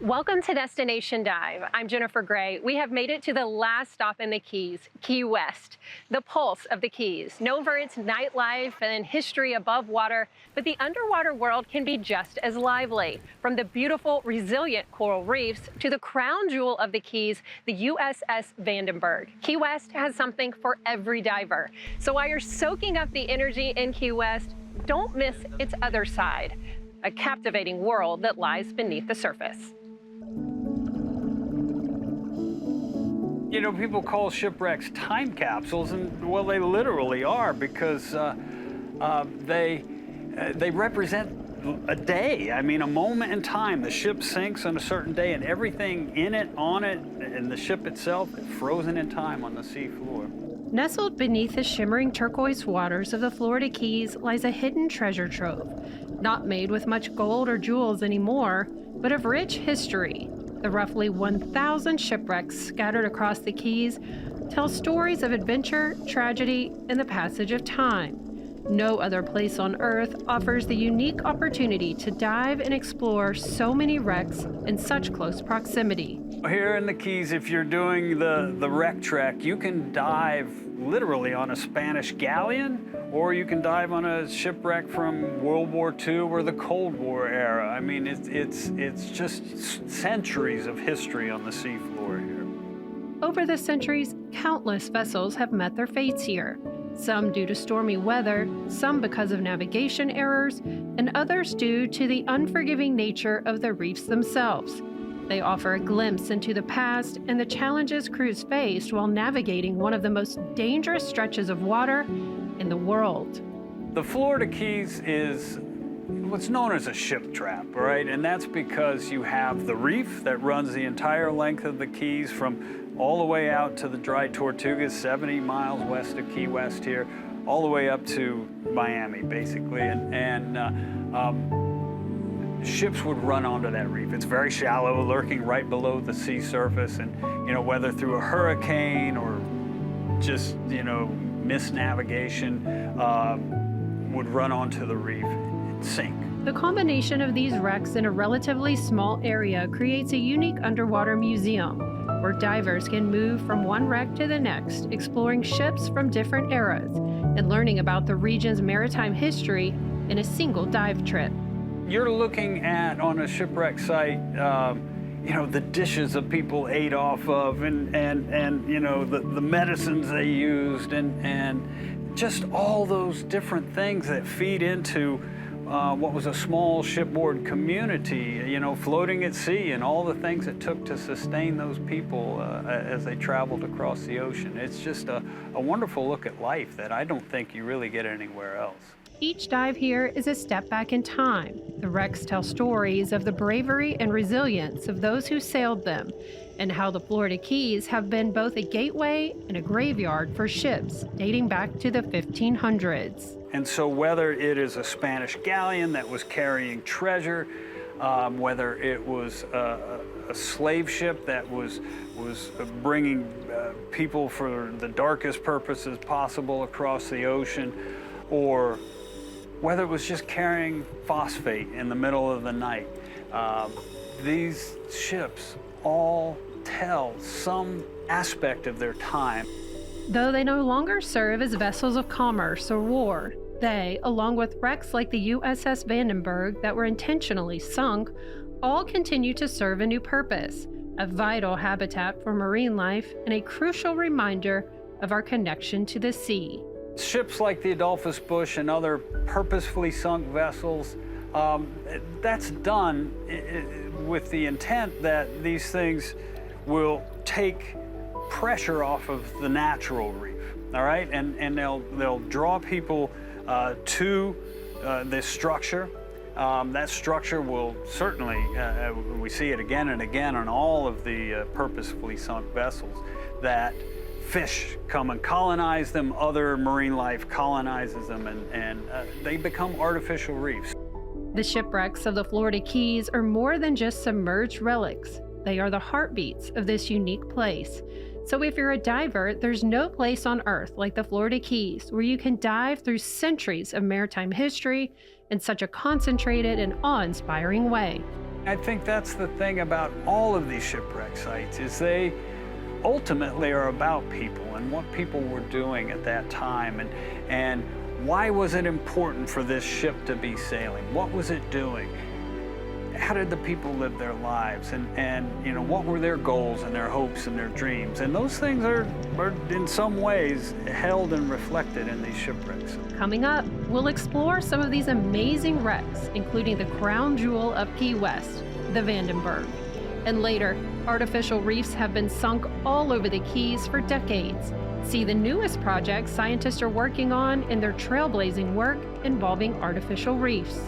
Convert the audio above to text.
Welcome to Destination Dive. I'm Jennifer Gray. We have made it to the last stop in the Keys, Key West, the pulse of the Keys, known for its nightlife and history above water, but the underwater world can be just as lively. From the beautiful, resilient coral reefs to the crown jewel of the Keys, the USS Vandenberg. Key West has something for every diver. So while you're soaking up the energy in Key West, don't miss its other side, a captivating world that lies beneath the surface. You know, people call shipwrecks time capsules, and well, they literally are, because they represent a day. I mean, a moment in time. The ship sinks on a certain day, and everything in it, on it, and the ship itself is frozen in time on the sea floor. Nestled beneath the shimmering turquoise waters of the Florida Keys lies a hidden treasure trove, not made with much gold or jewels anymore, but of rich history. The roughly 1,000 shipwrecks scattered across the Keys tell stories of adventure, tragedy, and the passage of time. No other place on Earth offers the unique opportunity to dive and explore so many wrecks in such close proximity. Here in the Keys, if you're doing the wreck trek, you can dive literally on a Spanish galleon, or you can dive on a shipwreck from World War II or the Cold War era. I mean, it's just centuries of history on the seafloor here. Over the centuries, countless vessels have met their fates here. Some due to stormy weather, some because of navigation errors, and others due to the unforgiving nature of the reefs themselves. They offer a glimpse into the past and the challenges crews faced while navigating one of the most dangerous stretches of water in the world. The Florida Keys is what's known as a ship trap, right? And that's because you have the reef that runs the entire length of the Keys from all the way out to the Dry Tortugas, 70 miles west of Key West here, all the way up to Miami, basically. Ships would run onto that reef. It's very shallow, lurking right below the sea surface, and you know, whether through a hurricane or just, you know, misnavigation, would run onto the reef and sink. The combination of these wrecks in a relatively small area creates a unique underwater museum where divers can move from one wreck to the next, exploring ships from different eras and learning about the region's maritime history in a single dive trip. You're looking at, on a shipwreck site, you know, the dishes that people ate off of, and you know, the medicines they used, and just all those different things that feed into what was a small shipboard community, you know, floating at sea, and all the things it took to sustain those people as they traveled across the ocean. It's just a wonderful look at life that I don't think you really get anywhere else. Each dive here is a step back in time. The wrecks tell stories of the bravery and resilience of those who sailed them, and how the Florida Keys have been both a gateway and a graveyard for ships dating back to the 1500s. And so whether it is a Spanish galleon that was carrying treasure, whether it was a slave ship that was bringing people for the darkest purposes possible across the ocean, or whether it was just carrying phosphate in the middle of the night. These ships all tell some aspect of their time. Though they no longer serve as vessels of commerce or war, they, along with wrecks like the USS Vandenberg that were intentionally sunk, all continue to serve a new purpose, a vital habitat for marine life and a crucial reminder of our connection to the sea. Ships like the Adolphus Bush and other purposefully sunk vessels, that's done with the intent that these things will take pressure off of the natural reef, all right? And they'll draw people to this structure. That structure will certainly, we see it again and again on all of the purposefully sunk vessels, that fish come and colonize them, other marine life colonizes them, and they become artificial reefs. The shipwrecks of the Florida Keys are more than just submerged relics. They are the heartbeats of this unique place. So if you're a diver, there's no place on Earth like the Florida Keys where you can dive through centuries of maritime history in such a concentrated and awe-inspiring way. I think that's the thing about all of these shipwreck sites, is they ultimately are about people and what people were doing at that time, and why was it important for this ship to be sailing? What was it doing? How did the people live their lives? And you know, what were their goals and their hopes and their dreams? And those things are in some ways held and reflected in these shipwrecks. Coming up, we'll explore some of these amazing wrecks, including the crown jewel of Key West, the Vandenberg. And later, artificial reefs have been sunk all over the Keys for decades. See the newest projects scientists are working on in their trailblazing work involving artificial reefs.